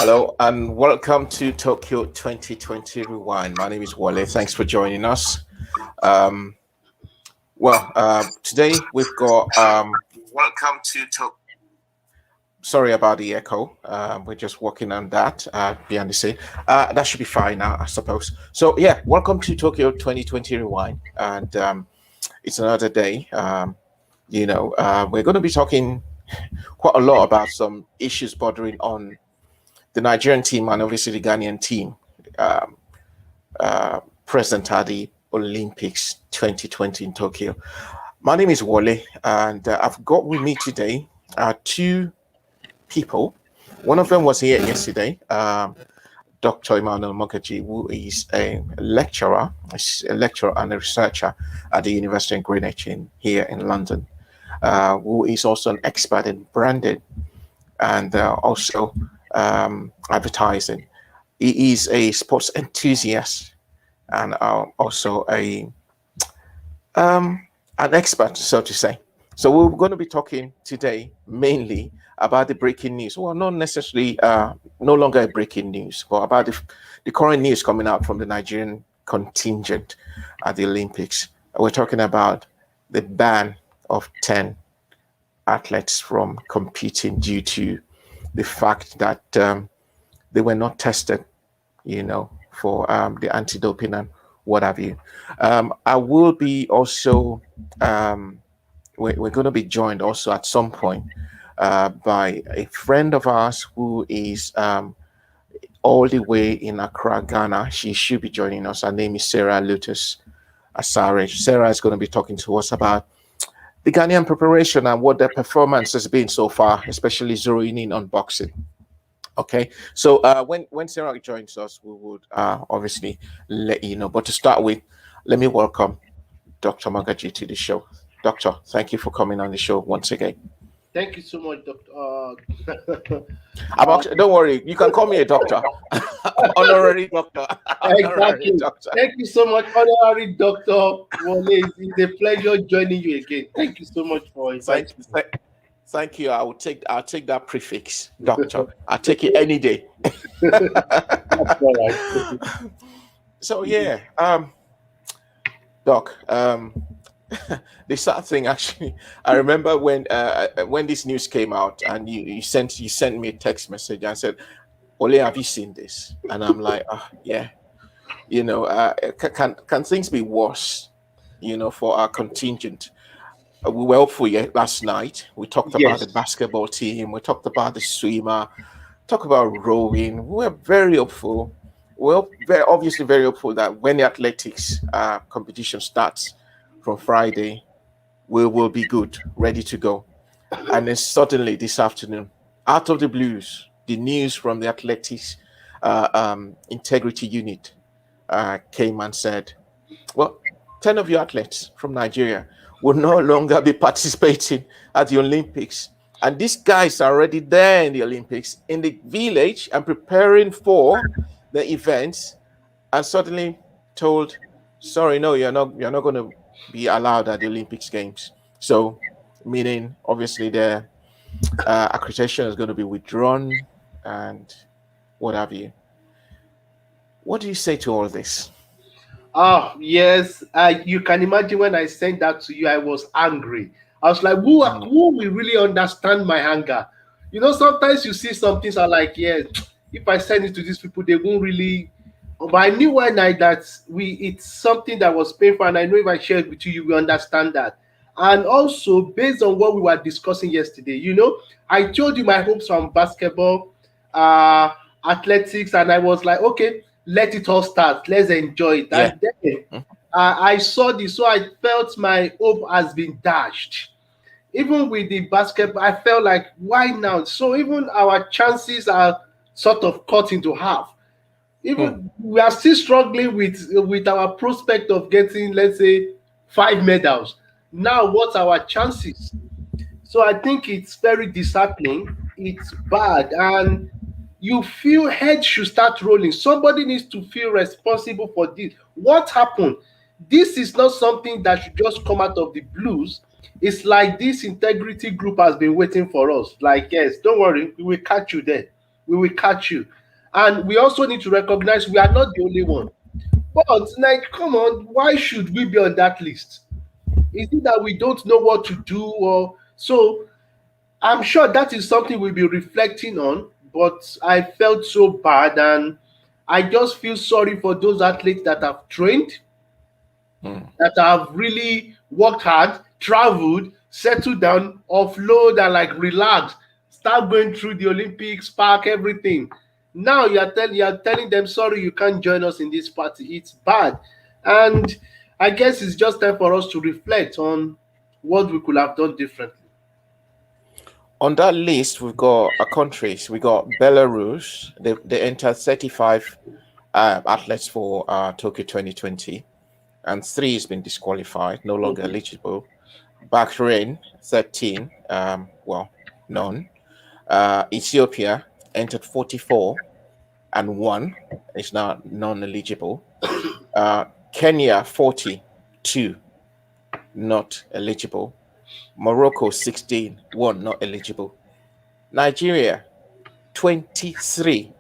Hello and welcome to Tokyo 2020 Rewind. My name is Wale. Thanks for joining us. Um, Today we've got. Welcome to Tokyo. Sorry about the echo. We're just working on that behind the scene. That should be fine now, I suppose. So yeah, welcome to Tokyo 2020 Rewind, and it's another day. We're going to be talking quite a lot about some issues bordering on the Nigerian team and obviously the Ghanaian team um, present at the Olympics 2020 in Tokyo. My name is Wale, and I've got with me today two people. One of them was here yesterday, Dr. Emmanuel Mokaji, who is a lecturer and a researcher at the University of Greenwich here in London, who is also an expert in branding and also advertising. He is a sports enthusiast and also an expert, so to say. So we're going to be talking today mainly about the breaking news. Well, not necessarily, no longer a breaking news, but about the current news coming out from the Nigerian contingent at the Olympics. We're talking about the ban of 10 athletes from competing due to the fact that they were not tested, for the anti-doping and what have you. I will be also, we're going to be joined also at some point by a friend of ours who is all the way in Accra, Ghana. She should be joining us. Her name is Sarah Lutus Asare. Sarah is going to be talking to us about the Ghanaian preparation and what their performance has been so far, especially zeroing in on boxing. Okay, so when Sarah joins us, we would obviously let you know. But to start with, let me welcome Dr. Magaji to the show. Doctor, thank you for coming on the show once again. Thank you so much, Doctor. Don't worry, you can call me a doctor. Honorary doctor. Exactly. Doctor. Thank you so much, honorary doctor. It's a pleasure joining you again. Thank you so much for inviting me. Thank you. I'll take that prefix, doctor. I'll take it any day. That's all right. So yeah, Doc. The sad thing, actually, I remember when this news came out, and you sent me a text message and said, "Ole, have you seen this?" And I'm like, yeah. Can things be worse? For our contingent. We were hopeful last night. We talked about the basketball team. We talked about the swimmer. Talked about rowing. We were very hopeful. Well, obviously very hopeful that when the athletics competition starts from Friday, we will be good, ready to go. And then suddenly this afternoon, out of the blues, the news from the athletics integrity unit came and said, well, 10 of your athletes from Nigeria will no longer be participating at the Olympics. And these guys are already there in the Olympics, in the village, and preparing for the events, and suddenly told, sorry, no, you're not going to be allowed at the Olympics Games. So, meaning, obviously, their accreditation is going to be withdrawn and what have you. What do you say to all this? Oh, yes. You can imagine when I sent that to you, I was angry. I was like, who will really understand my anger? Sometimes you see some things are like, yeah, if I send it to these people, they won't really. But I knew one night that it's something that was painful, and I know if I share it with you, you will understand that. And also, based on what we were discussing yesterday, I told you my hopes from basketball, athletics, and I was like, okay, let it all start. Let's enjoy it. Yeah. And then I saw this, so I felt my hope has been dashed. Even with the basketball, I felt like, why now? So even our chances are sort of cut into half. Even we are still struggling with our prospect of getting, let's say, 5 medals. Now, what's our chances? So I think it's very disheartening. It's bad, and you feel head should start rolling. Somebody needs to feel responsible for this. What happened? This is not something that should just come out of the blues. It's like this integrity group has been waiting for us. Like, yes, don't worry, we will catch you there. We will catch you. And we also need to recognize we are not the only one. But like, come on, why should we be on that list? Is it that we don't know what to do, or so? I'm sure that is something we'll be reflecting on. But I felt so bad, and I just feel sorry for those athletes that have trained, Mm. that have really worked hard, traveled, settled down, offload, and like relax, start going through the Olympics, park, everything. Now you are telling them, sorry, you can't join us in this party. It's bad. And I guess it's just time for us to reflect on what we could have done differently. On that list, we've got countries. We got Belarus. They entered 35 athletes for Tokyo 2020, and three has been disqualified, no longer Mhm. eligible. Bahrain, 13, well, none. Ethiopia entered 44 and one is now non-eligible. Kenya, 42, not eligible. Morocco, 16, one not eligible. Nigeria, 23,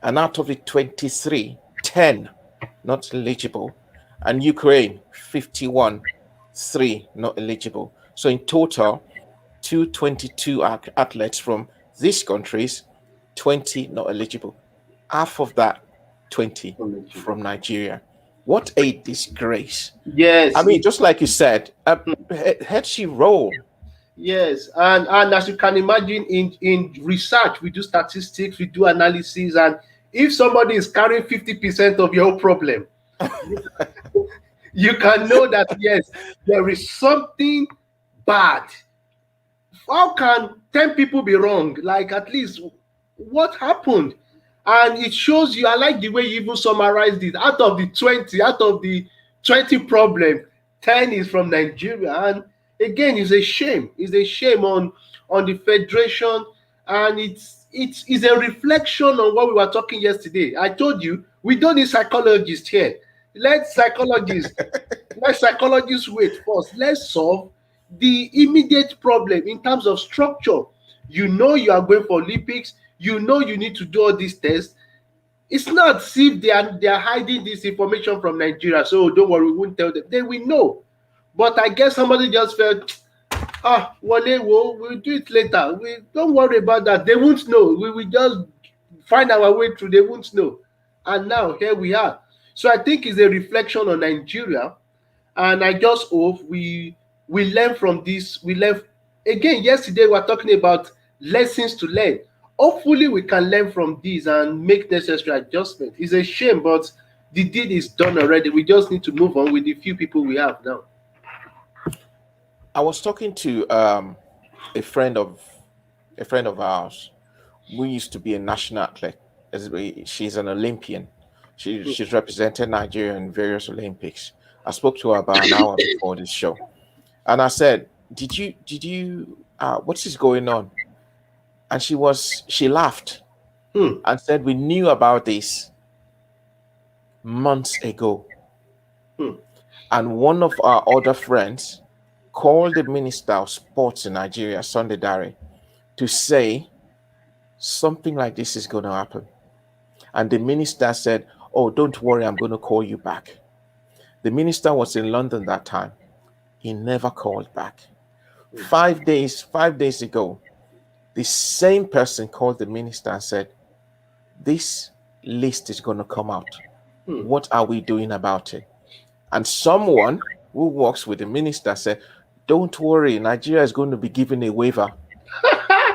and out of the 23, 10 not eligible. And Ukraine, 51, three not eligible. So in total, 222 athletes from these countries, 20 not eligible. Half of that, 20 from Nigeria. What a disgrace. I Yes, mean, just like you said, head she roll. yes, and as you can imagine, in research, we do statistics, we do analysis, and if somebody is carrying 50% of your problem, you can know that yes, there is something bad. How can 10 people be wrong? Like, at least what happened? And it shows you, I like the way you even summarized it. Out of the 20, out of the 20 problem, 10 is from Nigeria. And again, it's a shame. It's a shame on the federation. And it's a reflection on what we were talking yesterday. I told you we don't need psychologists here. Let psychologists let psychologists wait first. Let's solve the immediate problem in terms of structure. You know you are going for Olympics. You know you need to do all these tests. It's not as if they are hiding this information from Nigeria. So don't worry, we won't tell them. They will know. But I guess somebody just felt, Wale, we'll do it later. We don't worry about that. They won't know. We will just find our way through. They won't know. And now here we are. So I think it's a reflection on Nigeria, and I just hope we learn from this. We learn again. Yesterday we were talking about lessons to learn. Hopefully we can learn from this and make necessary adjustment. It's a shame, but the deed is done already. We just need to move on with the few people we have now. I was talking to a friend of a friend of ours who used to be a national athlete. She's an Olympian. She's represented Nigeria in various Olympics. I spoke to her about an hour before this show, and I said, "Did you? What is going on?" And she laughed Hmm. and said, "We knew about this months ago." Hmm. And one of our other friends called the Minister of Sports in Nigeria, Sunday Dare, to say something like this is going to happen. And the minister said, "Oh, don't worry, I'm going to call you back." The minister was in London that time. He never called back. 5 days ago, the same person called the minister and said, "This list is going to come out. Hmm. What are we doing about it?" And someone who works with the minister said, "Don't worry, Nigeria is going to be given a waiver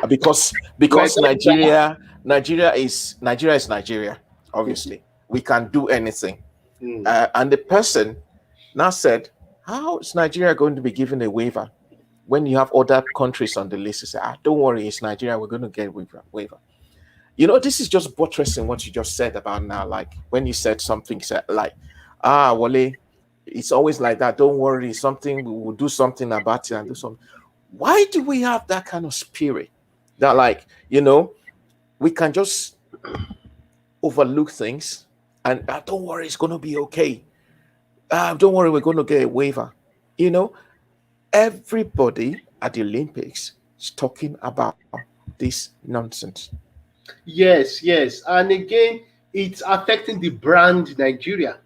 because We're because just that. Nigeria is Nigeria. Obviously, we can do anything." Hmm. And the person now said, "How is Nigeria going to be given a waiver when you have other countries on the list?" He said, "Don't worry, it's Nigeria. We're going to get a waiver." This is just buttressing what you just said about now. Like when you said something, said like, Wale, it's always like that. Don't worry, something we will do something about it and do something. Why do we have that kind of spirit that, like, we can just overlook things and don't worry, it's going to be okay. Don't worry, we're going to get a waiver. You know, everybody at the Olympics is talking about this nonsense. Yes, yes. And again, it's affecting the brand Nigeria.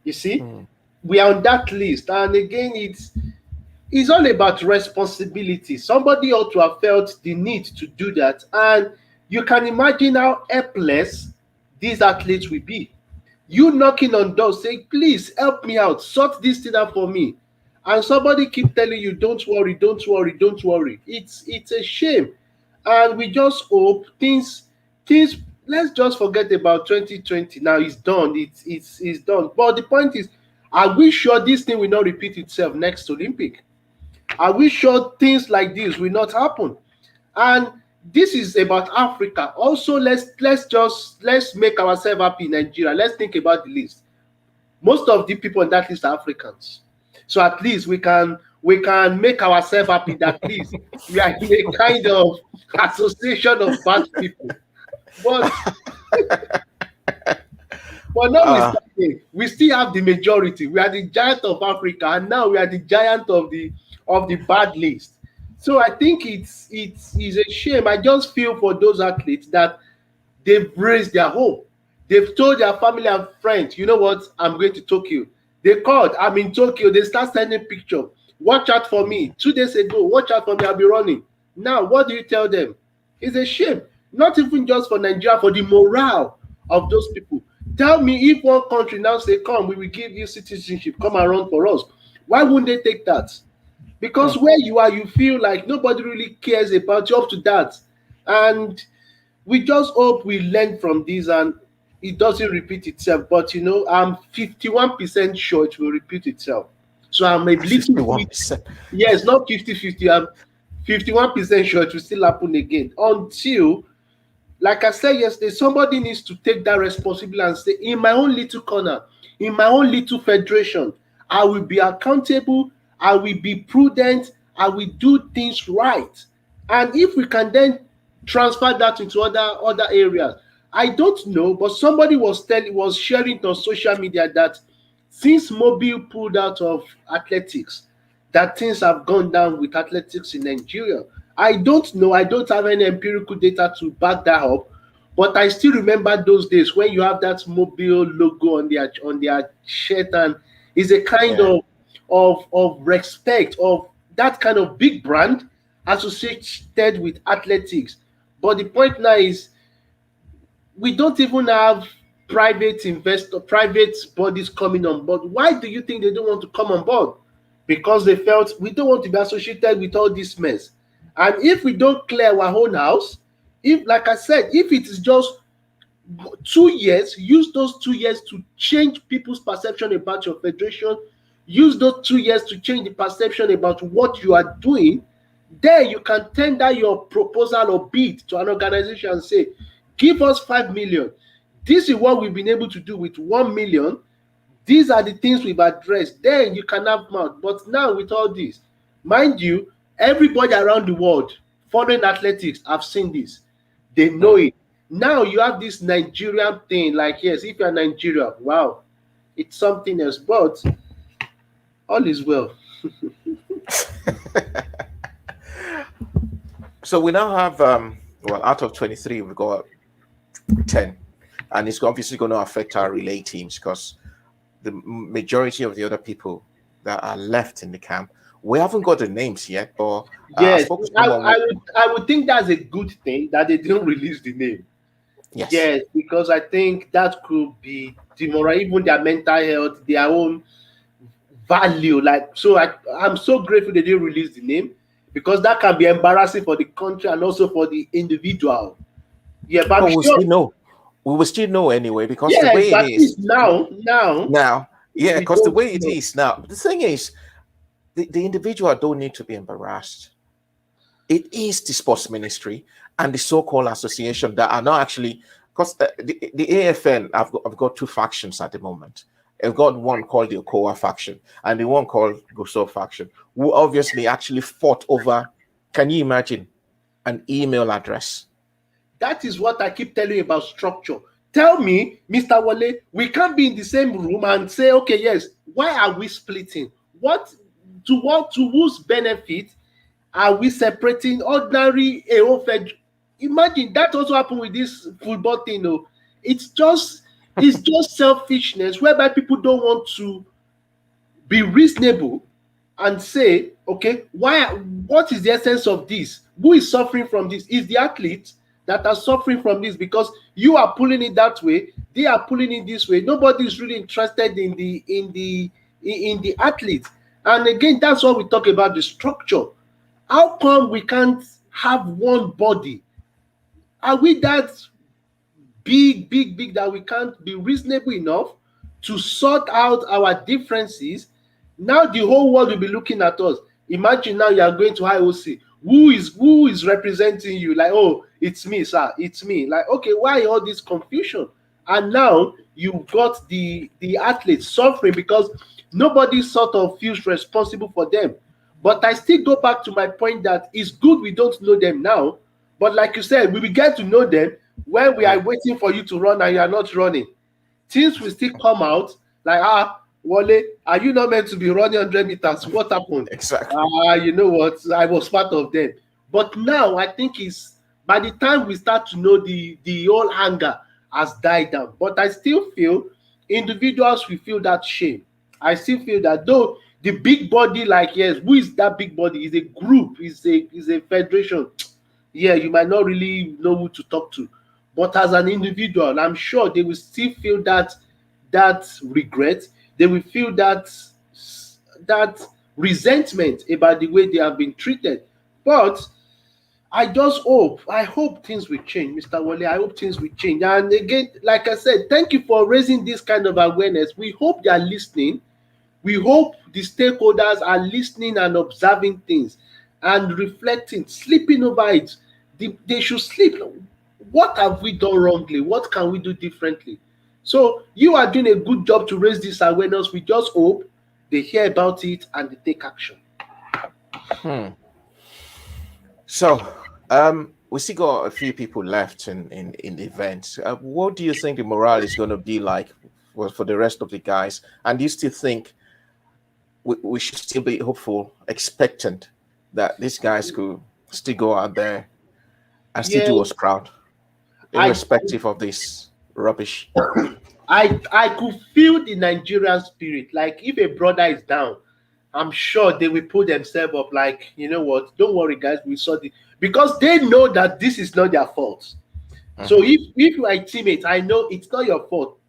You see, Mm. we are on that list. And again, it's all about responsibility. Somebody ought to have felt the need to do that. And you can imagine how helpless these athletes will be. You knocking on doors saying, please help me out, sort this thing out for me. And somebody keep telling you, don't worry, don't worry, don't worry. It's a shame. And we just hope things let's just forget about 2020. Now it's done. It's done. But the point is, are we sure this thing will not repeat itself next Olympic? Are we sure things like this will not happen? And this is about Africa. Also, let's make ourselves happy in Nigeria. Let's think about the list. Most of the people on that list are Africans. So at least we can make ourselves happy that at least we are in a kind of association of bad people. But but Uh, notwithstanding, we still have the majority. We are the giant of Africa, and now we are the giant of the bad list. So I think it's is a shame. I just feel for those athletes that they've raised their hope. They've told their family and friends, you know what, I'm going to Tokyo. They called, I'm in Tokyo. They start sending picture. Watch out for me. 2 days ago, watch out for me. I'll be running. Now, what do you tell them? It's a shame. Not even just for Nigeria, for the morale of those people. Tell me if one country now say, come, we will give you citizenship, come and run for us. Why wouldn't they take that? Because mm. where you are, you feel like nobody really cares about you up to that. And we just hope we learn from this and it doesn't repeat itself. But I'm 51% sure it will repeat itself. So I'm a little bit, 51%. yes, not 50-50. I'm 51% sure it will still happen again until, like I said yesterday, somebody needs to take that responsibility and say, in my own little corner, in my own little federation, I will be accountable, I will be prudent, I will do things right. And if we can then transfer that into other areas, I don't know, but somebody was sharing it on social media that since Mobile pulled out of athletics, that things have gone down with athletics in Nigeria. I don't know. I don't have any empirical data to back that up. But I still remember those days when you have that Mobile logo on their shirt, and it's a kind Yeah. of respect of that kind of big brand associated with athletics. But the point now is we don't even have private bodies coming on board. Why do you think they don't want to come on board? Because they felt we don't want to be associated with all this mess. And if we don't clear our own house, if, like I said, if it is just 2 years, use those 2 years to change people's perception about your federation. Use those 2 years to change the perception about what you are doing. There you can tender your proposal or bid to an organization and say, give us 5 million. This is what we've been able to do with 1 million. These are the things we've addressed. Then you can have mouth. But now with all this, mind you, everybody around the world, foreign athletics, have seen this. They know Mm. it. Now you have this Nigerian thing, like, yes, if you're Nigeria, wow, it's something else. But all is well. So we now have, well, out of 23, we've got 10. And it's obviously going to affect our relay teams because the majority of the other people that are left in the camp, we haven't got the names yet, but I Yes, spoke to I, someone. I would I would think that's a good thing that they didn't release the name. Yes. Yes, because I think that could be demoralizing even their mental health, their own value. Like, so I'm so grateful they didn't release the name because that can be embarrassing for the country and also for the individual. Yeah, but I'm But we'll sure. still know. We will still know anyway because the Yes, way it but at is least now now, yeah, we because the don't way it know. is now, the thing is, the individual don't need to be embarrassed. It is the sports ministry and the so-called association that are not actually because the AFN I've got two factions at the moment. I've got one called the Okoa faction and the one called Guso faction, who obviously actually fought over. Can you imagine an email address? That is what I keep telling you about structure. Tell me, Mr. Wale, we can't be in the same room and say, okay, yes, why are we splitting? What to whose benefit are we separating ordinary AO imagine that also happened with this football thing. Oh, it's just selfishness whereby people don't want to be reasonable and say, okay, what is the essence of this? Who is suffering from this? Is the athlete that are suffering from this, because you are pulling it that way, they are pulling it this way. Nobody is really interested in the athlete. And again, that's what we talk about, the structure. How come we can't have one body? Are we that big that we can't be reasonable enough to sort out our differences? Now the whole world will be looking at us. Imagine now you are going to IOC. Who is representing you? Like, oh, it's me, sir. It's me. Like, okay, why all this confusion? And now you've got the athletes suffering because nobody sort of feels responsible for them. But I still go back to my point that it's good we don't know them now. But like you said, we will get to know them when we are waiting for you to run and you are not running. Things will still come out like, Wale, are you not meant to be running 100 meters? What happened? Exactly. You know what? I was part of them. But now I think it's by the time we start to know the whole anger has died down. But I still feel individuals will feel that shame. I still feel that though the big body, like, yes, who is that big body? Is a group, is a federation. Yeah, you might not really know who to talk to. But as an individual, I'm sure they will still feel that regret. They will feel that resentment about the way they have been treated. But I hope things will change, Mr. Wale. I hope things will change. And again, like I said, thank you for raising this kind of awareness. We hope they are listening. We hope the stakeholders are listening and observing things and reflecting, sleeping over it. They should sleep. What have we done wrongly? What can we do differently? So you are doing a good job to raise this awareness. We just hope they hear about it and they take action. So, we still got a few people left in the event. What do you think the morale is going to be like for the rest of the guys? And do you still think we should still be hopeful, expectant that these guys could still go out there and still do us proud, irrespective of this rubbish? I could feel the Nigerian spirit. Like, if a brother is down, I'm sure they will put themselves up. Like, you know what? Don't worry, guys. We saw because they know that this is not their fault. So if you are a teammate, I know it's not your fault.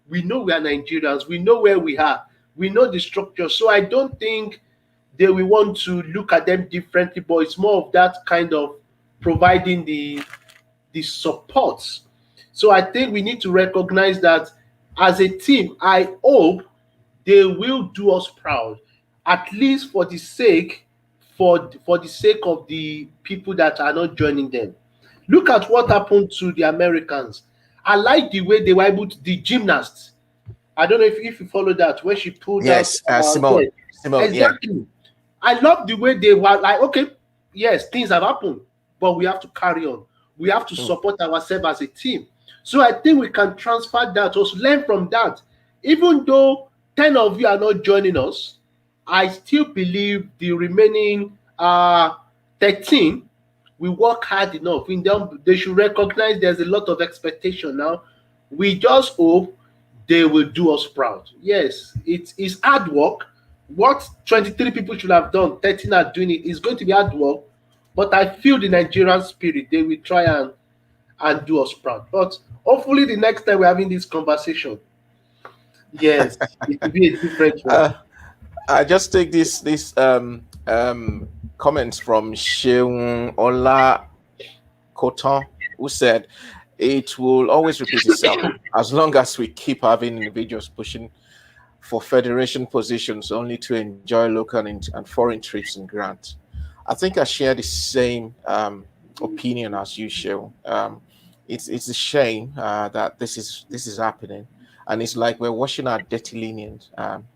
We know we are Nigerians. We know where we are. We know the structure. So I don't think they will want to look at them differently. But it's more of that kind of providing the support. So I think we need to recognize that as a team, I hope they will do us proud, at least for the sake of the people that are not joining them. Look at what happened to the Americans. I like the way they were able to, the gymnasts. I don't know if you follow that, when she pulled out. Simone. Exactly. Yeah. I love the way they were like, okay, yes, things have happened, but we have to carry on. We have to support ourselves as a team. So I think we can transfer that, or learn from that. Even though 10 of you are not joining us, I still believe the remaining 13 will work hard enough. They should recognize there's a lot of expectation now. We just hope they will do us proud. Yes, it's hard work. What 23 people should have done, 13 are doing it. It's going to be hard work, but I feel the Nigerian spirit. They will try and do us proud. But hopefully the next time we're having this conversation, yes, it will be a different one. I just take this comments from Sheung Ola Koton, who said it will always repeat itself as long as we keep having individuals pushing for federation positions only to enjoy local and foreign trips and grants. I think I share the same opinion as you, Sheung. It's a shame that this is happening, and it's like we're washing our dirty linen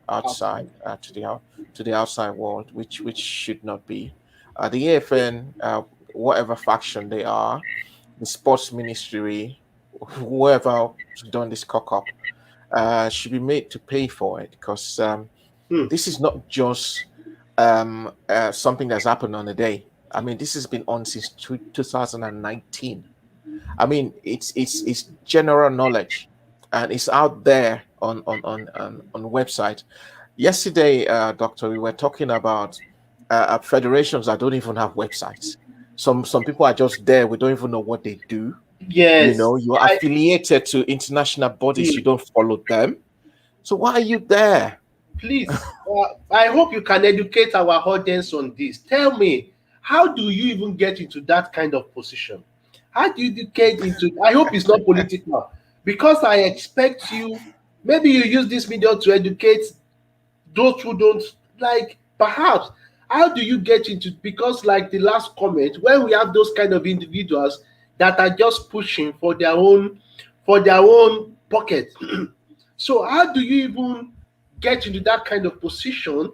outside to the outside world, which should not be. The AFN, whatever faction they are, the sports ministry, whoever done this cock up, should be made to pay for it, because this is not just something that's happened on a day. I mean, this has been on since 2019. I mean, it's general knowledge, and it's out there on website. Yesterday, Doctor, we were talking about federations that don't even have websites. Some people are just there. We don't even know what they do. You Yes. know, you are affiliated to international bodies. You Mm. don't follow them. So why are you there? Please, I hope you can educate our audience on this. Tell me, how do you even get into that kind of position? How do you get into? I hope it's not political, because I expect you. Maybe you use this medium to educate those who don't like. Perhaps, how do you get into? Because like the last comment, when we have those kind of individuals that are just pushing for their own pocket. So how do you even get into that kind of position?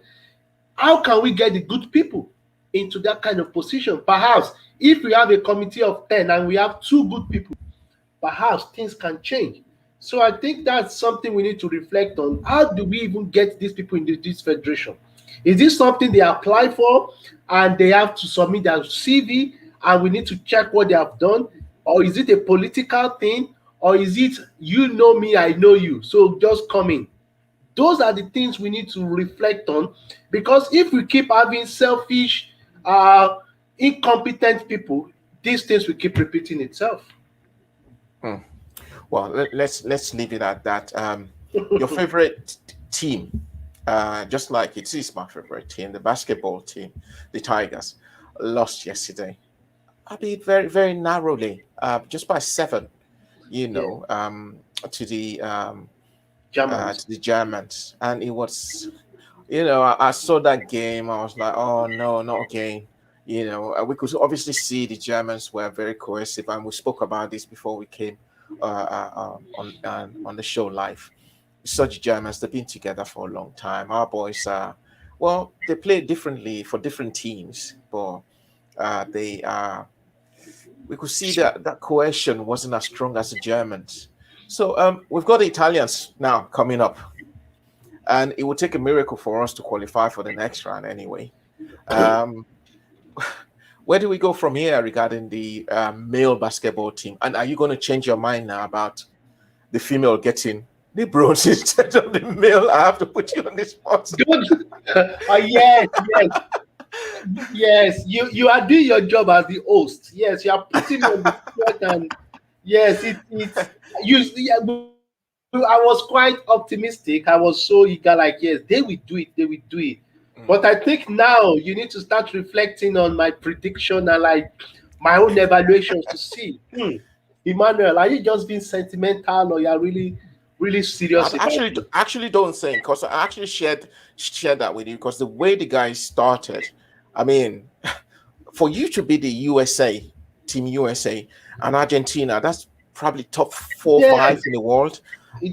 How can we get the good people into that kind of position? Perhaps if we have a committee of 10 and we have two good people, perhaps things can change. So I think that's something we need to reflect on. How do we even get these people into this federation? Is this something they apply for and they have to submit their CV and we need to check what they have done? Or is it a political thing? Or is it you know me, I know you, so just come in? Those are the things we need to reflect on, because if we keep having selfish, uh, incompetent people, these things will keep repeating itself. Hmm. Well, let's leave it at that. Your favorite team, just like it is my favorite team, the basketball team, the Tigers, lost yesterday. I mean, very very narrowly, just by 7. You Yeah, know, to Germans. the Germans, and it was, you know, I saw that game. I was like, oh no, not again. You know, we could obviously see the Germans were very cohesive, and we spoke about this before we came on the show live. Such Germans, they've been together for a long time. Our boys are, well, they play differently for different teams, but they are. We could see that that cohesion wasn't as strong as the Germans. So we've got the Italians now coming up, and it would take a miracle for us to qualify for the next round anyway. Um, where do we go from here regarding the male basketball team? And are you going to change your mind now about the female getting the bronze instead of the male? I have to put you on the spot. Good. Yes, yes, yes. You are doing your job as the host. Yes, you are putting me on the spot, and yes, it's usually. I was quite optimistic. I was so eager, like, yes, they will do it, they will do it. Mm. But I think now you need to start reflecting on my prediction and like my own evaluations to see, Emmanuel, are you just being sentimental or you are really, really serious I about it? actually don't think, because I actually shared that with you, because the way the guys started, I mean, for you to be the USA, Team USA, and Argentina, that's probably top 4 5 Yes, in the world.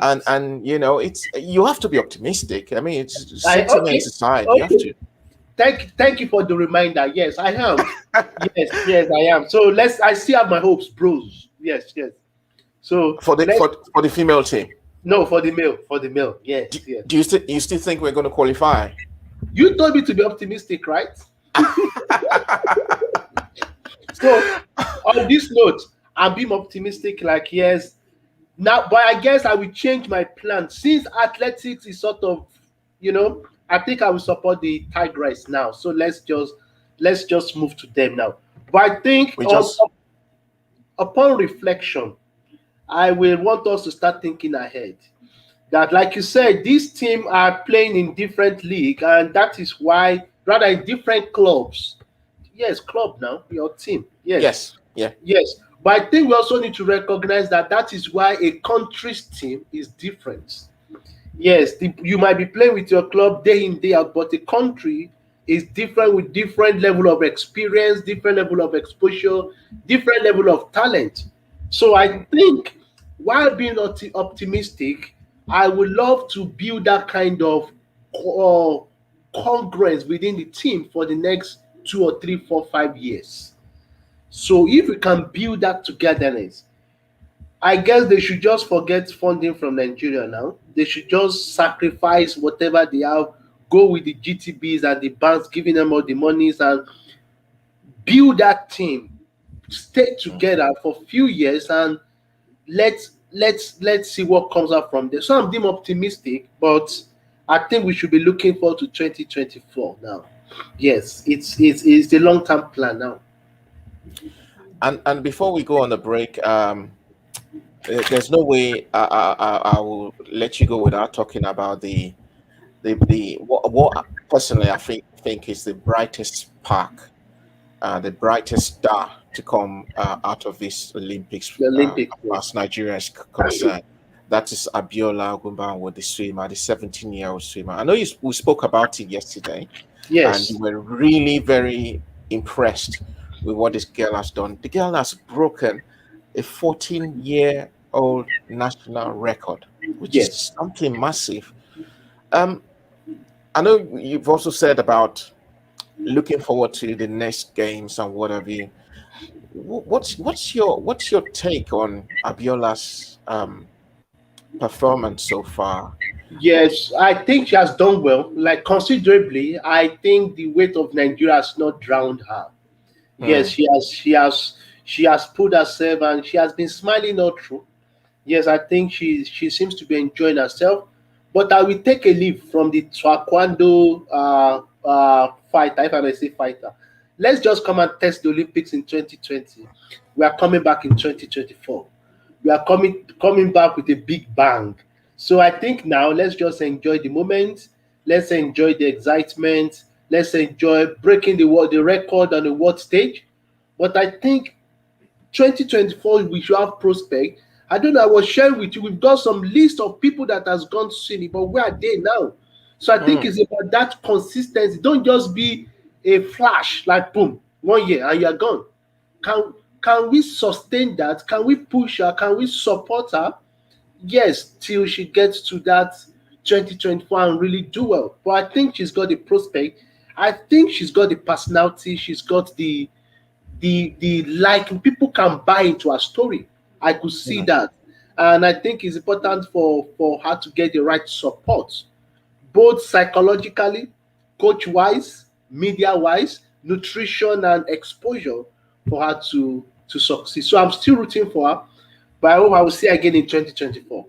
And it's you know, it's, you have to be optimistic. I mean, it's I sentiments okay, aside, you have okay. to. Thank you for the reminder. Yes, I am. Yes, yes, I am. So I still have my hopes, bros. Yes, yes. So For the let's for the female team. no for the male, for the male. Do, Yes, yes. you still think we're going to qualify? You told me to be optimistic, right? So on this note, I'm being optimistic, like yes. Now, but I guess I will change my plan since athletics is sort of, I think I will support the Tigers now. So let's just move to them now. But I think We just upon reflection, I will want us to start thinking ahead. That, like you said, these teams are playing in different league, and that is why rather in different clubs. Yes, club now, your team. Yes, yes, yeah. yes. But I think we also need to recognize that that is why a country's team is different. Yes, you might be playing with your club day in day out, but the country is different with different level of experience, different level of exposure, different level of talent. So I Mm. think while being optimistic, I would love to build that kind of uh, congruence within the team for the next 2 or 3, 4, 5 years. So if we can build that togetherness, I guess they should just forget funding from Nigeria now. They should just sacrifice whatever they have, go with the GTBs and the banks, giving them all the monies and build that team, stay together for a few years, and let's see what comes out from there. So I'm being optimistic, but I think we should be looking forward to 2024 now. Yes, it's a long term plan now. And before we go on the break, there's no way I will let you go without talking about the what personally I think is the brightest spark, the brightest star to come out of this Olympics The Olympics, as far as Nigeria is concerned. That is Abiola Ogunbanwo, the swimmer, the 17-year-old swimmer. I know we spoke about it yesterday, and yes, you were really very impressed with what this girl has done. The girl has broken a 14-year-old national record, which is yes. something massive. Um, I know you've also said about looking forward to the next games and what have you. What's your take on Abiola's performance so far? Yes, I think she has done well, like considerably. I think the weight of Nigeria has not drowned her. Yes, Hmm. she has put herself, and she has been smiling all through. Yes, I think she seems to be enjoying herself. But I will take a leave from the Taekwondo fighter, if I may say fighter. Let's just come and test the Olympics in 2020. We are coming back in 2024. We are coming back with a big bang. So I think now let's just enjoy the moment. Let's enjoy the excitement. Let's enjoy breaking the record on the world stage. But I think 2024 we should have prospect. I don't know. I was sharing with you. We've got some list of people that has gone to see it, but where are they now? So I think Hmm. it's about that consistency. Don't just be a flash like boom 1 year and you're gone. Can can we sustain that? Can we push her? Can we support her? Yes, till she gets to that 2024 and really do well. But I think she's got the prospect. I think she's got the personality. She's got the like people can buy into her story. I could see Hmm. that, and I think it's important for her to get the right support, both psychologically, coach wise, media wise, nutrition and exposure for her to succeed. So I'm still rooting for her, but I hope I will see her again in 2024.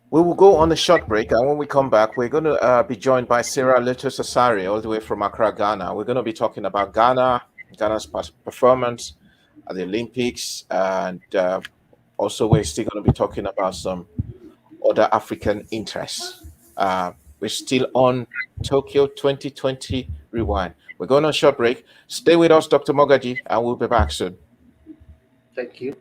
We will go on a short break, and when we come back, we're going to be joined by Sarah Letos Asari, all the way from Accra, Ghana. We're going to be talking about Ghana's performance at the Olympics, and also we're still going to be talking about some other African interests. We're still on Tokyo 2020 Rewind. We're going on a short break. Stay with us, Dr. Mogaji, and we'll be back soon. Thank you.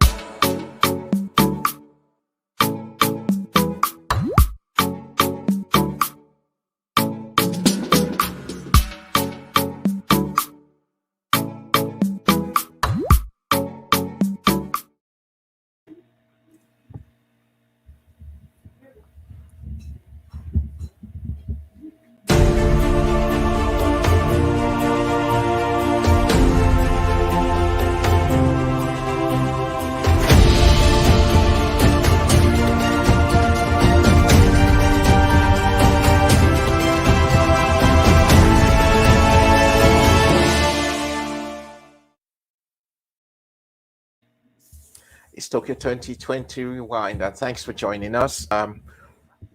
It's Tokyo 2020 Rewind, and thanks for joining us.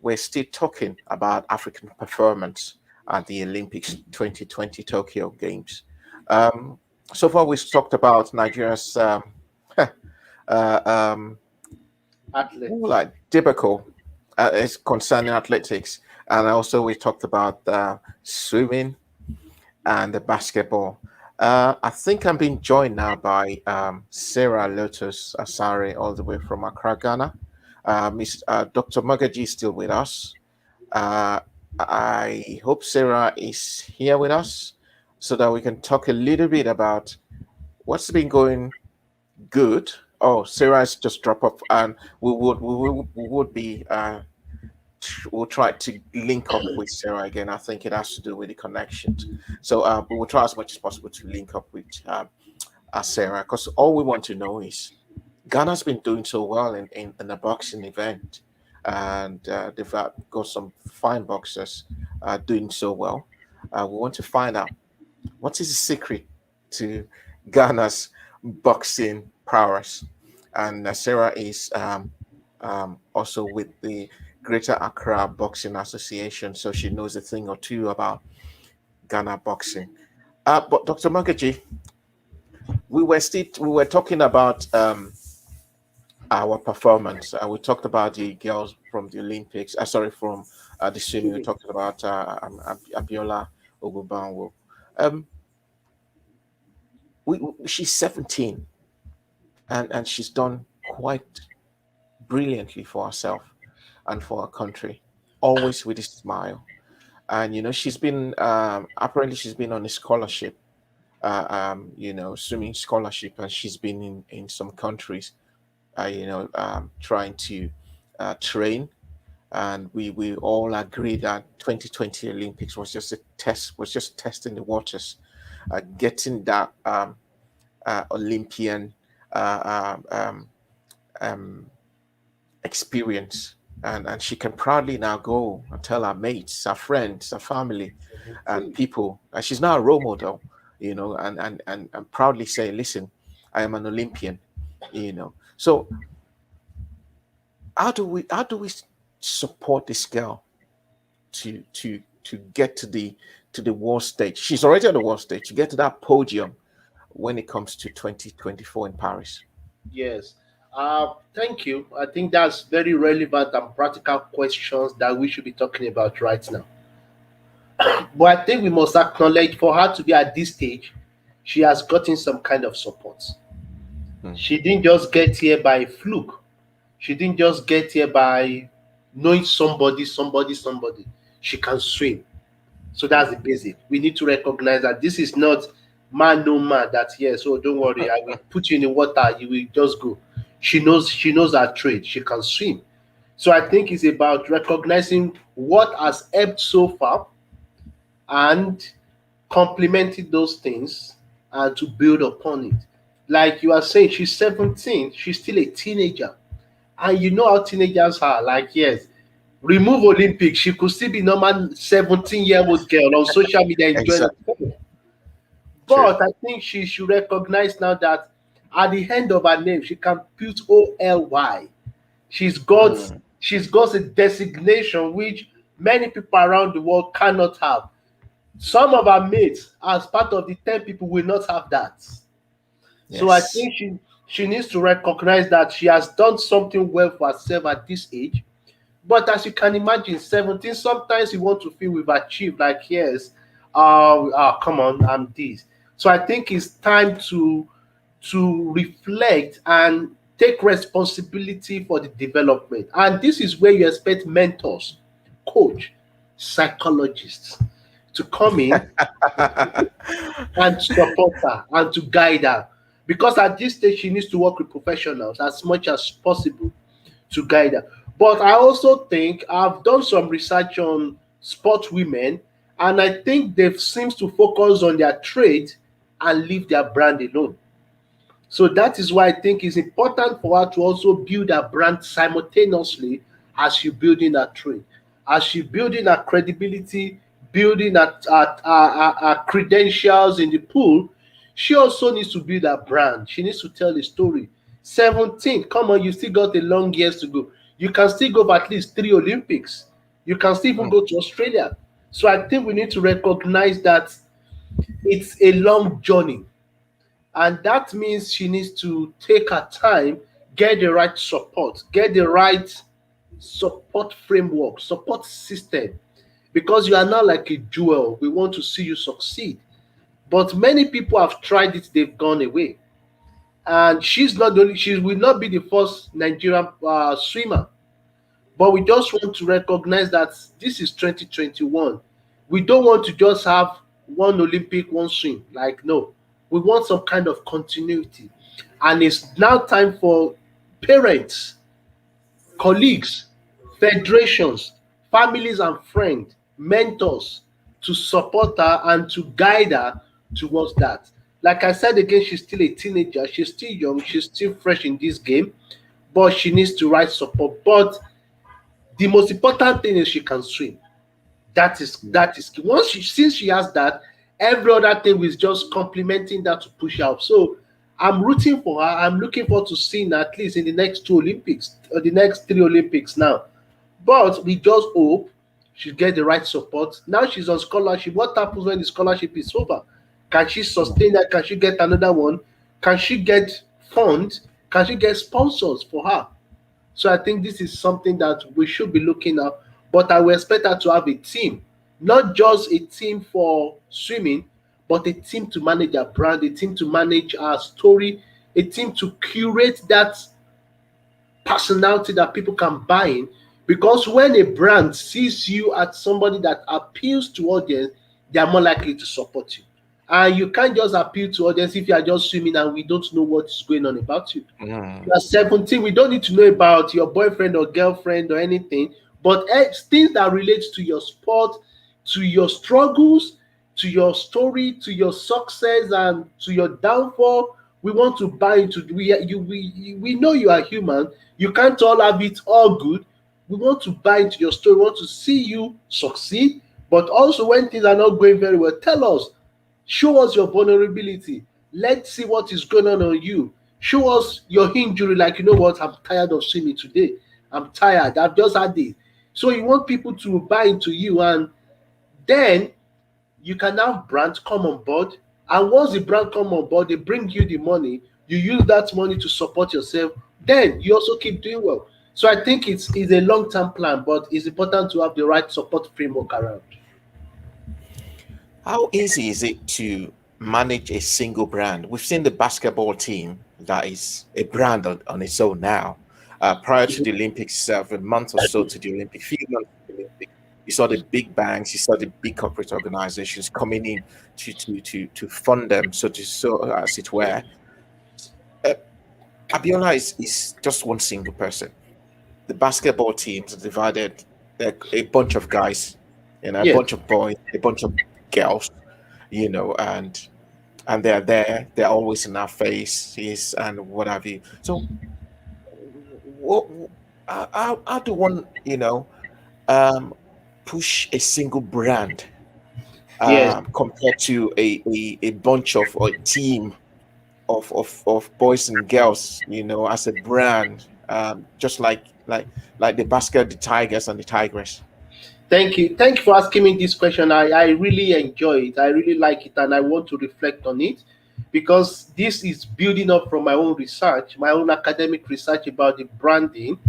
We're still talking about African performance at the Olympics 2020 Tokyo Games. Um, so far, we've talked about Nigeria's um, Athlete. like debacle is concerning athletics, and also we talked about swimming and the basketball. I think I'm being joined now by Sarah Lotus Asare, all the way from Accra, Ghana. Dr. Magaji is still with us. Uh, I hope Sarah is here with us so that we can talk a little bit about what's been going good. Oh, Sarah has just dropped off, and we would be we'll try to link up with Sarah again. I think it has to do with the connections. So we will try as much as possible to link up with Sarah, because all we want to know is Ghana's been doing so well in the boxing event, and they've got some fine boxers doing so well. We want to find out what is the secret to Ghana's boxing prowess. And Sarah is also with the Greater Accra Boxing Association, so she knows a thing or two about Ghana boxing. But Dr. Magaji, we were talking about our performance. We talked about the girls from the Olympics. Sorry, from the swimming. We talked about Abiola Ogubanwo. Um, she's 17, and she's done quite brilliantly for herself and for her country, always with a smile. And she's been apparently she's been on a scholarship, swimming scholarship, and she's been in some countries, trying to train. And we all agree that 2020 Olympics was just a test, was just testing the waters, getting that Olympian um, experience. And she can proudly now go and tell her mates, her friends, her family, and people. And she's now a role model, and proudly say, "Listen, I am an Olympian." So how do we support this girl to get to the world stage? She's already on the world stage, to get to that podium when it comes to 2024 in Paris. Yes. Thank you. I think that's very relevant and practical questions that we should be talking about right now. But I think we must acknowledge, for her to be at this stage, she has gotten some kind of support. Mm. She didn't just get here by fluke. She didn't just get here by knowing somebody. She can swim. So that's the basic. We need to recognize that this is not man no man, that yes, oh don't worry, I will put you in the water, you will just go. She knows her trade, she can swim. So I think it's about recognizing what has helped so far and complementing those things and to build upon it. Like you are saying, she's 17, she's still a teenager. And you know how teenagers are. Like, yes, remove Olympics, she could still be normal 17-year-old girl on social media enjoying Exactly. it. True. But I think she should recognize now that at the end of her name, she can put OLY. She's got Mm. she's got a designation which many people around the world cannot have. Some of her mates, as part of the 10 people, will not have that. So I Yes. think she needs to recognize that she has done something well for herself at this age. But as you can imagine, 17, sometimes you want to feel we've achieved, like, yes, come on, I'm this. So I think it's time to reflect and take responsibility for the development. And this is where you expect mentors, coach, psychologists to come in and support her and to guide her. Because at this stage, she needs to work with professionals as much as possible to guide her. But I also think I've done some research on sport women, and I think they seems to focus on their trade and leave their brand alone. So that is why I think it's important for her to also build her brand simultaneously as she building her trade, as she building her credibility, building her credentials in the pool. She also needs to build her brand. She needs to tell the story. 17, come on, you still got a long years to go. You can still go for at least 3 Olympics. You can still even Mm. go to Australia. So I think we need to recognize that it's a long journey, and that means she needs to take her time, get the right support, get the right support framework, support system, because you are not like a jewel. We want to see you succeed. But many people have tried it, they've gone away. And she's not the only, she will not be the first Nigerian swimmer. But we just want to recognize that this is 2021. We don't want to just have one Olympic, one swim. Like, no, we want some kind of continuity. And it's now time for parents, colleagues, federations, families, and friends, mentors to support her and to guide her towards that. Like I said again, she's still a teenager, she's still young, she's still fresh in this game, but she needs to right support. But the most important thing is she can swim. That is key. Once she, since she has that, Every other thing is just complementing that to push out. So I'm rooting for her. I'm looking forward to seeing her at least in the next two Olympics or the next three Olympics now. But we just hope she get the right support. Now she's on scholarship. What happens when the scholarship is over? Can she sustain that? Can she get another one? Can she get funds? Can she get sponsors for her? So I think this is something that we should be looking at. But I will expect her to have a team, not just a team for swimming, but a team to manage her brand, a team to manage her story, a team to curate that personality that people can buy in. Because when a brand sees you as somebody that appeals to audience, they are more likely to support you. And you can't just appeal to audience if you are just swimming and we don't know what's going on about you. Mm. You are 17, we don't need to know about your boyfriend or girlfriend or anything, but things that relate to your sport, to your struggles, to your story, to your success, and to your downfall. We want to buy into. We know you are human. You can't all have it all good. We want to buy into your story. We want to see you succeed, but also when things are not going very well, tell us. Show us your vulnerability. Let's see what is going on you. Show us your injury. Like, you know what? I'm tired of swimming today. I'm tired. I've just had this. So you want people to buy into you, and then you can have brands come on board. And once the brand come on board, they bring you the money. You use that money to support yourself. Then you also keep doing well. So I think it's a long-term plan, but it's important to have the right support framework around. How easy is it to manage a single brand? We've seen the basketball team that is a brand on its own now. Prior to the Olympics, a month or so to the Olympic, few months to the Olympic, you saw the big banks, you saw the big corporate organizations coming in to fund them, as it were. Uh, Abiola is just one single person. The basketball teams are divided. They're a bunch of guys, a Yes. bunch of boys, a bunch of girls, and they're there. They're always in our faces and what have you. So, what, how do one, um, push a single brand Yes. compared to a bunch of or a team of boys and girls, as a brand, just like the Tigers and the Tigers. Thank you. Thank you for asking me this question. I really enjoy it. I really like it, and I want to reflect on it because this is building up from my own research, my own academic research about the branding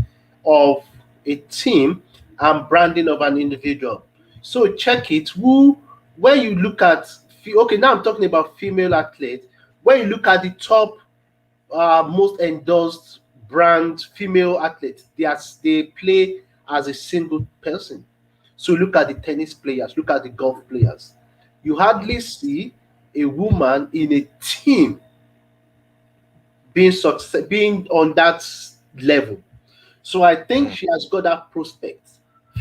of a team and branding of an individual. So check it. When you look at, okay, now I'm talking about female athletes. When you look at the top most endorsed brand female athletes, they play as a single person. So look at the tennis players, look at the golf players. You hardly see a woman in a team being on that level. So I think Mm. she has got that prospect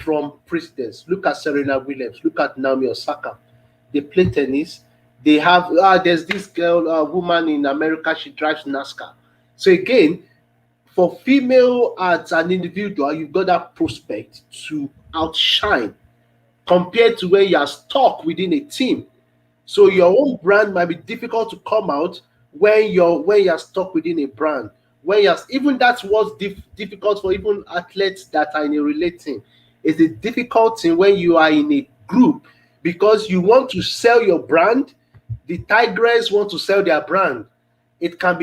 from precedence. Look at Serena Williams, look at Naomi Osaka. They play tennis. They have there's this girl, woman in America, she drives NASCAR. So again, for female as an individual, you've got that prospect to outshine compared to when you are stuck within a team. So your own brand might be difficult to come out when you're stuck within a brand. When you're even that's what's difficult for even athletes that are in a relay team. It's a difficult thing when you are in a group because you want to sell your brand. The Tigers want to sell their brand. It can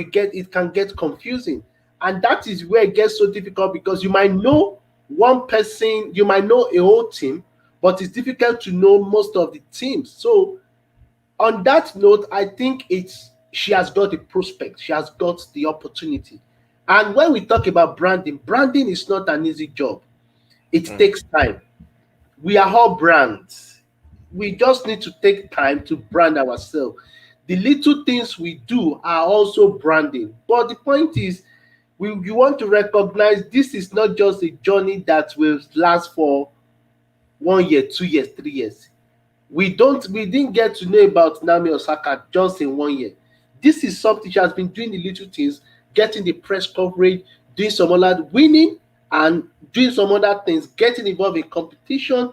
get confusing, and that is where it gets so difficult because you might know one person, you might know a whole team, but it's difficult to know most of the teams. So on that note, I think it's she has got the prospect, she has got the opportunity. And when we talk about branding is not an easy job. It Mm. takes time. We are all brands. We just need to take time to brand ourselves. The little things we do are also branding. But the point is, you want to recognize this is not just a journey that will last for 1 year, 2 years, 3 years. We didn't get to know about Naomi Osaka just in 1 year. This is something she has been doing the little things, getting the press coverage, doing some other winning and doing some other things, getting involved in competition,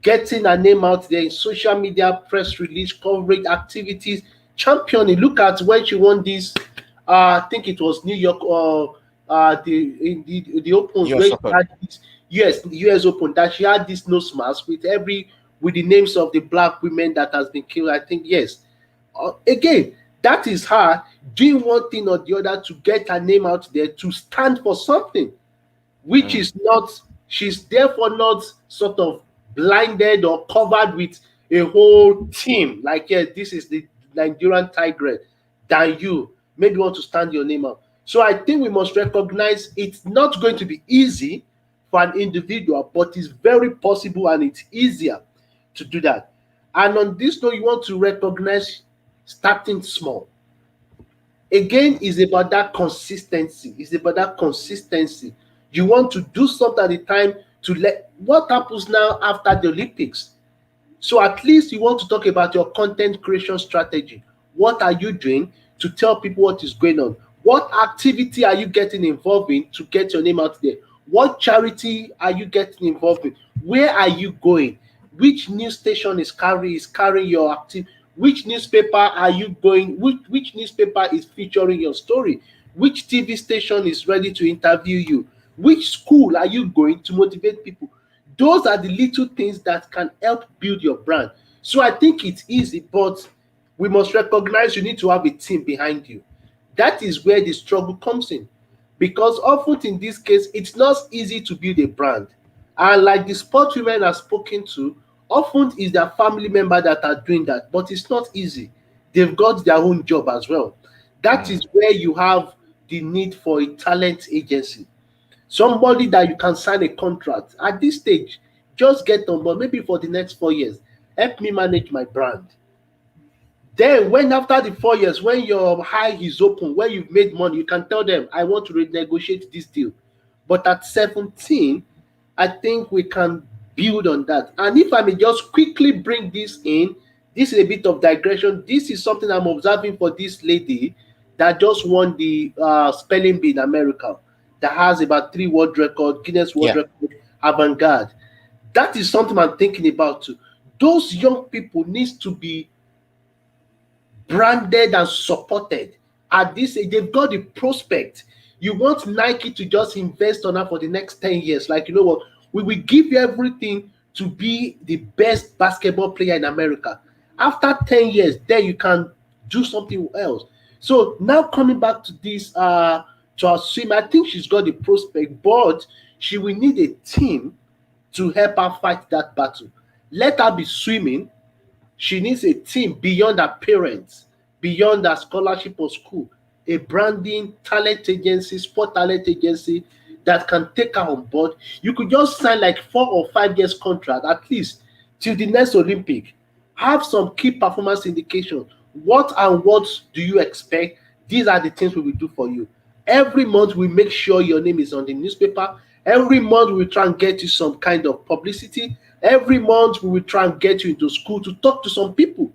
getting her name out there in social media, press release, coverage, activities, championing. Look at when she won this, I think it was New York or the Opens where US she Open. had this US Open, that she had this nose mask with the names of the black women that has been killed. I think yes. Again, that is her doing one thing or the other to get her name out there, to stand for something, which is not, she's therefore not sort of blinded or covered with a whole team. Like, yeah, this is the Nigerian Tigress, than you maybe want to stand your name out. So I think we must recognize it's not going to be easy for an individual, but it's very possible and it's easier to do that. And on this note, you want to recognize starting small. Again, is about that consistency. It's about that consistency. You want to do something at a time to let what happens now after the Olympics. So at least you want to talk about your content creation strategy. What are you doing to tell people what is going on? What activity are you getting involved in to get your name out there? What charity are you getting involved in? Where are you going? Which news station is carrying your active? Which newspaper are you going? Which newspaper is featuring your story? Which TV station is ready to interview you? Which school are you going to motivate people? Those are the little things that can help build your brand. So I think it's easy, but we must recognize you need to have a team behind you. That is where the struggle comes in. Because often in this case, it's not easy to build a brand. And like the sport women are spoken to, often is their family member that are doing that, but it's not easy. They've got their own job as well. That is where you have the need for a talent agency. Somebody that you can sign a contract at this stage, just get on board, maybe for the next 4 years. Help me manage my brand. Then, when after the 4 years, when your high is open, when you've made money, you can tell them, I want to renegotiate this deal. But at 17, I think we can build on that. And if I may just quickly bring this in, this is a bit of digression. This is something I'm observing for this lady that just won the spelling bee in America, that has about 3 world record, Guinness World Yeah. Record, avant-garde. That is something I'm thinking about too. Those young people needs to be branded and supported at this age. They've got the prospect. You want Nike to just invest on her for the next 10 years. Like, you know what? We will give you everything to be the best basketball player in America. After 10 years, then you can do something else. So now coming back to this, to her swim, I think she's got the prospect, but she will need a team to help her fight that battle. Let her be swimming. She needs a team beyond her parents, beyond her scholarship or school, a branding talent agency, sport talent agency that can take her on board. You could just sign like 4 or 5 years contract at least till the next Olympic. Have some key performance indication. What and what do you expect? These are the things we will do for you. Every month we make sure your name is on the newspaper. Every month we will try and get you some kind of publicity. Every month we will try and get you into school to talk to some people.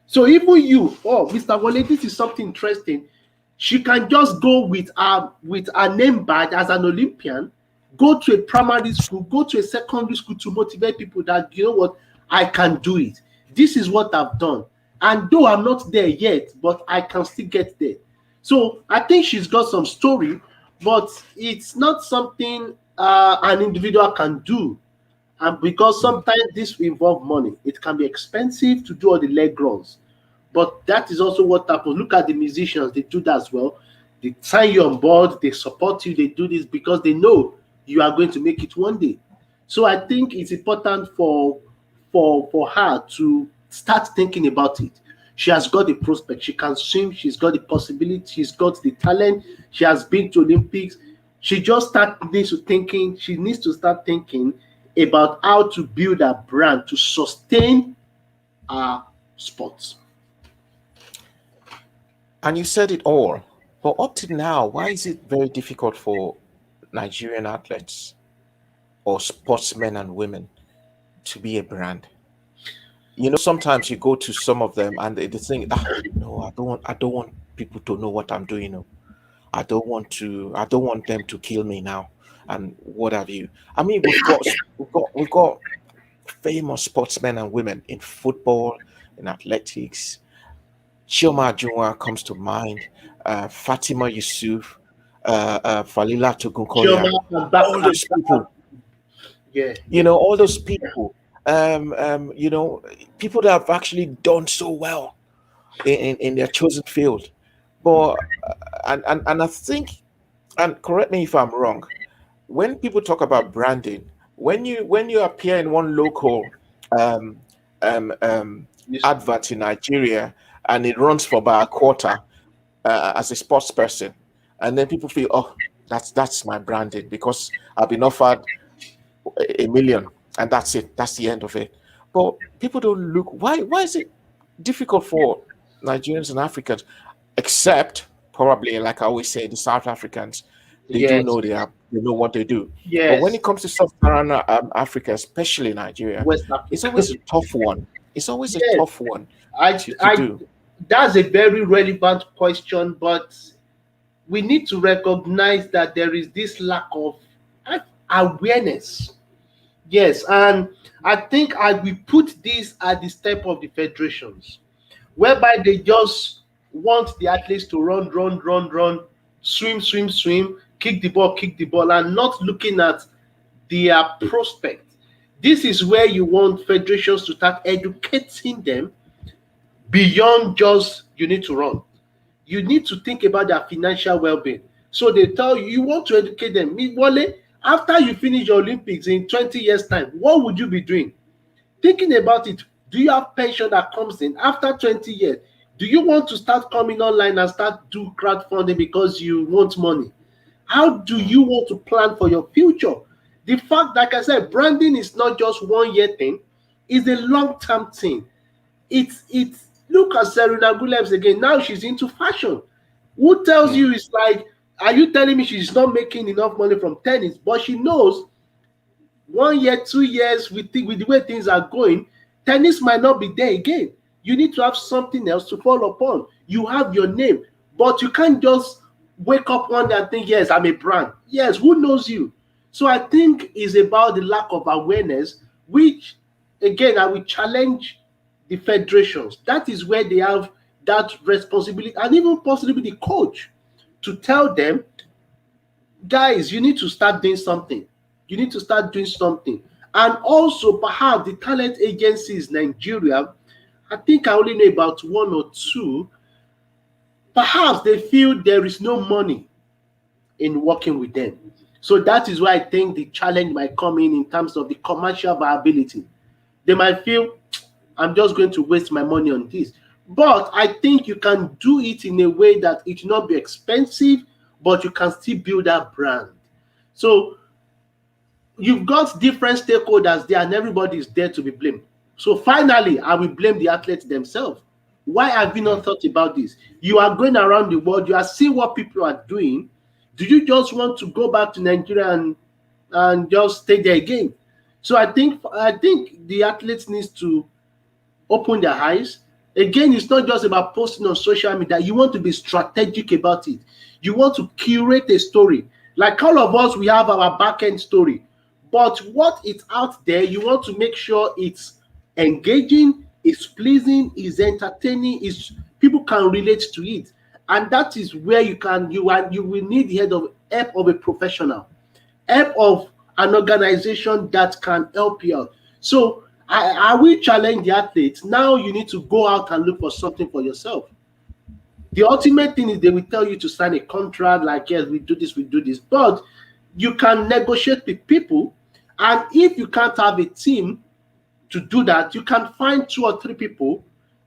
So even you, oh, Mr. Wale, this is something interesting. She can just go with her name badge as an Olympian, go to a primary school, go to a secondary school to motivate people that, you know what, I can do it. This is what I've done. And though I'm not there yet, but I can still get there. So I think she's got some story, but it's not something an individual can do. And because sometimes this involves money, it can be expensive to do all the leg runs. But that is also what happens. Look at the musicians, they do that as well. They sign you on board, they support you, they do this because they know you are going to make it one day. So I think it's important for her to start thinking about it. She has got the prospect, she can swim, she's got the possibility, she's got the talent, she has been to Olympics. She needs to start thinking about how to build a brand to sustain our sports. And you said it all. But up to now, why is it very difficult for Nigerian athletes or sportsmen and women to be a brand? You know, sometimes you go to some of them and they think, no, I don't want people to know what I'm doing. No. I don't want them to kill me now and what have you. I mean, we've got famous sportsmen and women in football, in athletics. Chioma Ajunwa comes to mind, Fatima Yusuf, Falila Chioma, Togunkoya, I'm back. all those people, Yeah, you yeah. know, all those people, you know, people that have actually done so well in their chosen field. But, and I think, and correct me if I'm wrong, when people talk about branding, when you appear in one local um, Yes. advert in Nigeria and it runs for about a quarter as a sports person, and then people feel, oh, that's my branding because I've been offered a million, and that's it. That's the end of it. But people don't look. Why is it difficult for Nigerians and Africans, except probably, like I always say, the South Africans, they do Yes. know they know what they do. But when Yes. it comes to Sub-Saharan Africa, especially Nigeria, West it's Africa. always a tough one. It's always a Yes. tough one I, to I, do. that's a very relevant question, but we need to recognize that there is this lack of awareness. Yes, and I think I will put this at the step of the federations, whereby they just want the athletes to run, run, run, run, swim, swim, swim, kick the ball, and not looking at their prospect. This is where you want federations to start educating them beyond just you need to run. You need to think about their financial well-being. So they tell you you want to educate them. Wale, after you finish your Olympics in 20 years' time, what would you be doing? Thinking about it, do you have pension that comes in after 20 years? Do you want to start coming online and start do crowdfunding because you want money? How do Mm, you want to plan for your future? The fact, like I said, branding is not just 1 year thing, it's a long-term thing. It's look at Serena Williams again. Now she's into fashion. Who tells mm, you it's like, are you telling me she's not making enough money from tennis? But she knows 1 year, 2 years with the way things are going, tennis might not be there again. You need to have something else to fall upon. You have your name, but you can't just wake up one day and think, yes, I'm a brand. Yes, who knows you? So I think it's about the lack of awareness, which again I will challenge the federations. That is where they have that responsibility, and even possibly the coach to tell them, guys, you need to start doing something. You need to start doing something. And also, perhaps the talent agencies in Nigeria, I think I only know about one or two. Perhaps they feel there is no money in working with them. So that is why I think the challenge might come in terms of the commercial viability. They might feel, I'm just going to waste my money on this. But I think you can do it in a way that it will not be expensive, but you can still build that brand. So you've got different stakeholders there, and everybody is there to be blamed. So finally, I will blame the athletes themselves. Why have you not mm. thought about this? You are going around the world, you are seeing what people are doing. Do you just want to go back to Nigeria and just stay there again? So I think the athletes needs to open their eyes. Again, it's not just about posting on social media. You want to be strategic about it. You want to curate a story. Like all of us, we have our back end story. But what is out there, you want to make sure it's engaging, it's pleasing, is entertaining, is people can relate to it. And that is where you will need the help of a professional, help of an organization that can help you out. So I will challenge the athletes. Now you need to go out and look for something for yourself. The ultimate thing is they will tell you to sign a contract, like, yes, we do this. But you can negotiate with people. And if you can't have a team to do that, you can find two or three people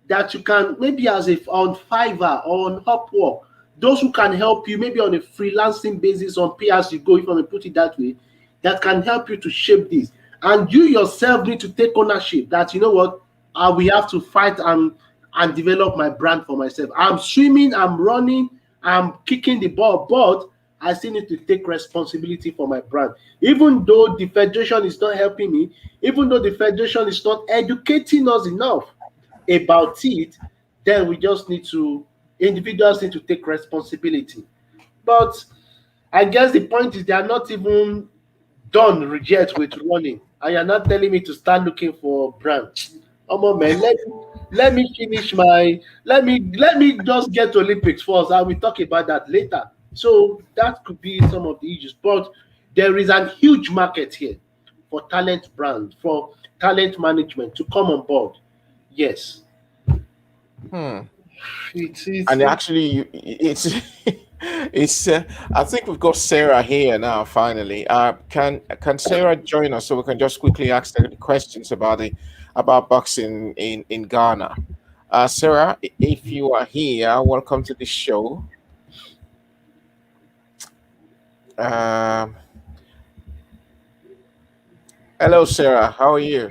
that you can maybe as if on Fiverr or on Upwork, those who can help you maybe on a freelancing basis on pay as you go, if you want to put it that way, that can help you to shape this. And you yourself need to take ownership that, you know what, we have to fight and develop my brand for myself. I'm swimming, I'm running, I'm kicking the ball, but I still need to take responsibility for my brand. Even though the federation is not helping me, even though the federation is not educating us enough about it, then we just need to, individuals need to take responsibility. But I guess the point is they are not even done reject with running, and you're not telling me to start looking for brand. Oh man, let me finish my let me just get to Olympics first. I will talk about that later. So that could be some of the issues, but there is a huge market here for talent brand, for talent management to come on board. Yes, Hmm. it's And actually, it's it's. I think we've got Sarah here now. Finally, can Sarah join us so we can just quickly ask her the questions about boxing in Ghana? Sarah, if you are here, welcome to the show. Um, Hello, Sarah. How are you?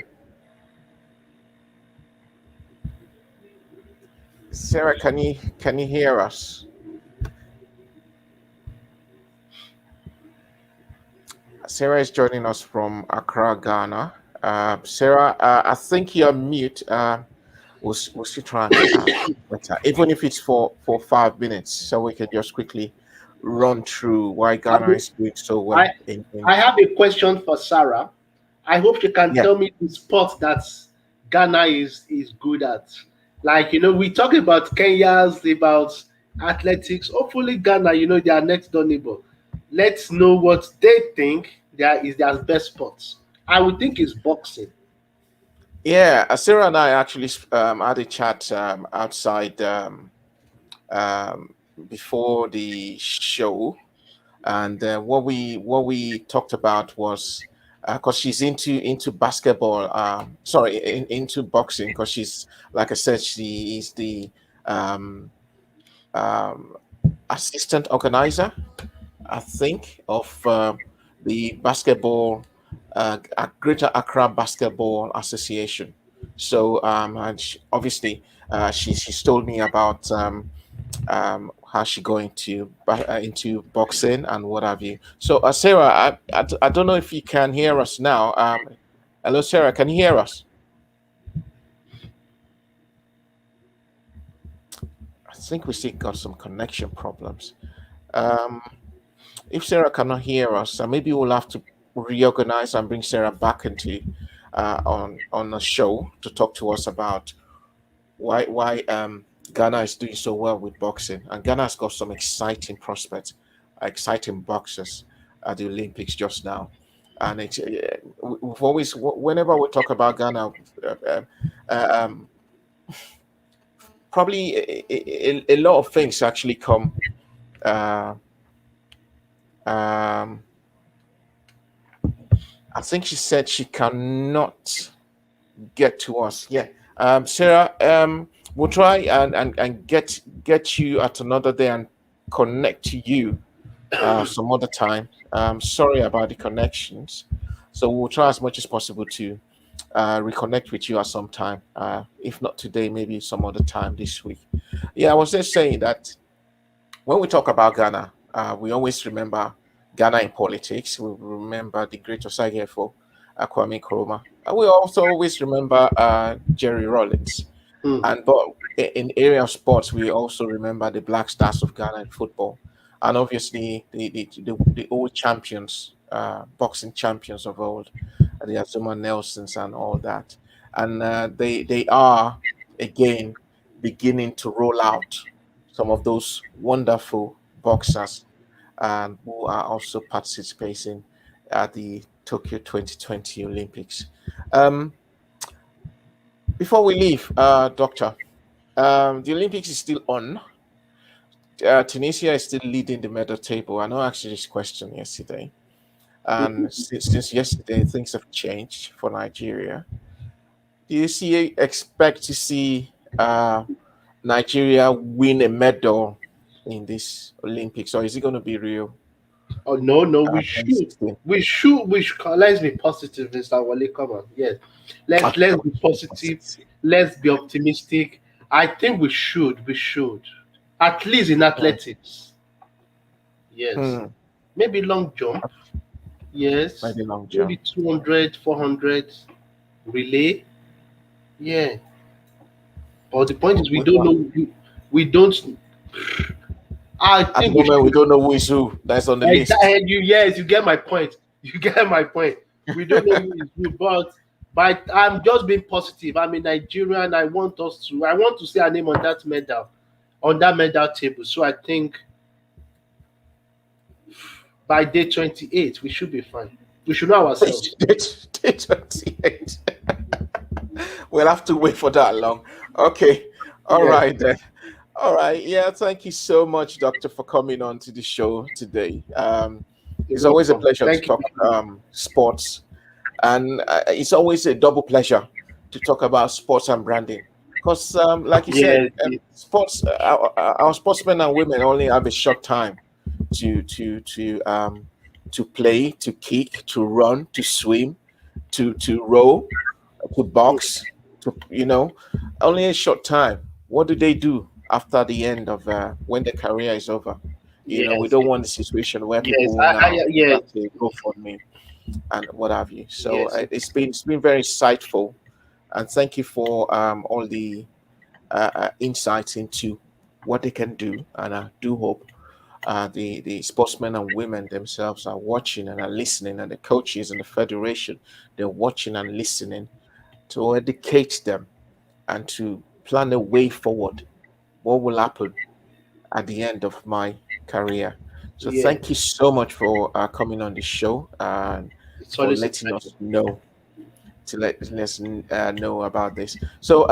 Sarah, can you hear us? Sarah is joining us from Accra, Ghana. Sarah, I think you're mute. We'll still try and better, even if it's for 5 minutes, so we can just quickly run through why Ghana is doing so I well. In I have a question for Sarah. I hope she can Yeah, tell me the sport that Ghana is good at. Like, we talk about Kenya's, about athletics. Hopefully, Ghana, their next door neighbor. Let's know what they think there is their best sports. I would think it's boxing. yeah. Sarah and I actually had a chat outside um, before the show, and what we talked about was because she's into basketball, sorry, into boxing, because she's, like I said, she is the um, um, assistant organizer, I think, of the basketball, Greater Accra Basketball Association. So and obviously she's told me about how she going to into boxing and what have you. So Sarah, I don't know if you can hear us now. Hello, Sarah, can you hear us? I think we still got some connection problems. Um, if Sarah cannot hear us, maybe we'll have to reorganize and bring Sarah back into on a show to talk to us about why Ghana is doing so well with boxing, and Ghana has got some exciting prospects, exciting boxers at the Olympics just now, and we've always, whenever we talk about Ghana, um, probably a lot of things actually come. Uh, um, I think she said she cannot get to us. Yeah, Sarah, we'll try and get you at another day and connect to you some other time. Sorry about the connections. So we'll try as much as possible to reconnect with you at some time. If not today, maybe some other time this week. Yeah, I was just saying that when we talk about Ghana, we always remember Ghana in politics. We remember the great Osagyefo, Kwame Nkrumah. And we also always remember Jerry Rawlings. Hmm. And but in area of sports, we also remember the Black Stars of Ghana in football, and obviously the old champions, boxing champions of old, the Azuma Nelsons and all that. And they are again beginning to roll out some of those wonderful boxers who are also participating at the Tokyo 2020 Olympics. Um, Before we leave, Doctor, the Olympics is still on. Tunisia is still leading the medal table. I know I asked you this question yesterday, and since yesterday things have changed for Nigeria. Do you expect to see Nigeria win a medal in this Olympics, or is it going to be real? Oh no, no, we should. 2016. Let's be positive, Mr. Wale. Come on, yes. Let's be positive. Let's be optimistic. I think we should. We should. At least in athletics. Yes. Hmm, Maybe long jump. Yes. maybe long Maybe jump. 200, 400 relay. Yeah. But the point is, we don't Well, know. We don't. I at the think we moment, we should. don't know who is who that's on the list. Yes, you get my point. You get my point. We don't know who is who, but I'm just being positive. I'm a Nigerian. I want to see our name on that medal table. So I think by day 28 we should be fine. We should know ourselves. Day 28. We'll have to wait for that long. Okay. All Yeah, right then. All right. Yeah. Thank you so much, Doctor, for coming on to the show today. you're It's always a welcome. pleasure to Thank talk you. sports, and it's always a double pleasure to talk about sports and branding. Because, like you said, Yeah, sports, our sportsmen and women only have a short time to to to um, to play, to kick, to run, to swim, to row, to box, to only a short time. What do they do after the end of when the career is over? We yes, don't want a situation where yes. people now Yes, start to go for me and what have you. So yes. it's been very insightful, and thank you for all the insights into what they can do. And I do hope the sportsmen and women themselves are watching and are listening, and the coaches and the federation, they're watching and listening to educate them and to plan a way forward. What will happen at the end of my career? So Yeah, thank you so much for coming on the show and it's for always a letting pleasure. us know to let us know about this. So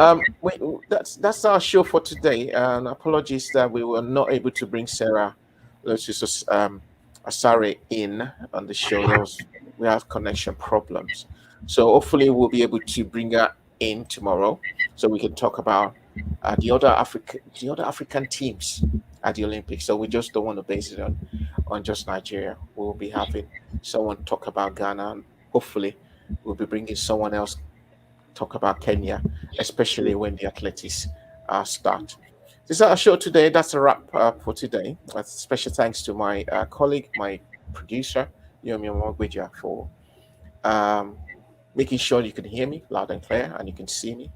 that's our show for today. And apologies that we were not able to bring Sarah Lotus Asare in on the show. We have connection problems. So hopefully we'll be able to bring her in tomorrow so we can talk about the other African teams at the Olympics. So we just don't want to base it on just Nigeria. We'll be having someone talk about Ghana, and hopefully we'll be bringing someone else talk about Kenya, especially when the athletics start. This is our show today. That's a wrap for today. Special thanks to my colleague, my producer, Yomi Omogbeja, for um, making sure you can hear me loud and clear and you can see me.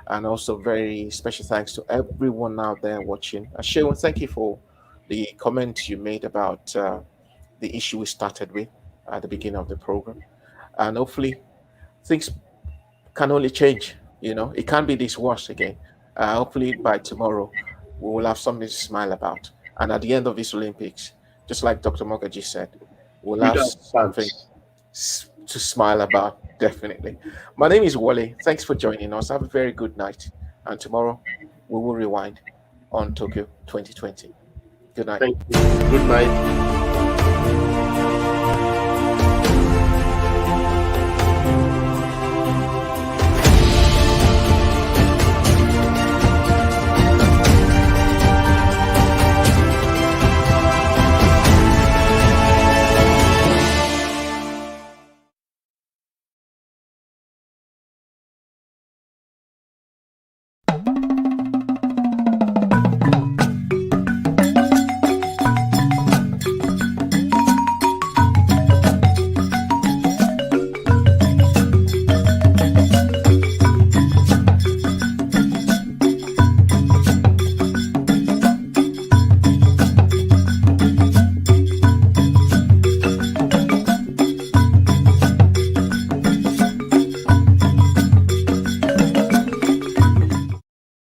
And also, very special thanks to everyone out there watching. Sharon, thank you for the comment you made about the issue we started with at the beginning of the program. And hopefully, things can only change. It can't be this worse again. Hopefully, by tomorrow, we will have something to smile about. And at the end of this Olympics, just like Dr. Mogaji said, we'll have Freedom of something pants. to smile about, definitely. My name is Wale. Thanks for joining us. Have a very good night. And tomorrow, we will rewind on Tokyo 2020. Good night. Thank you. Good night.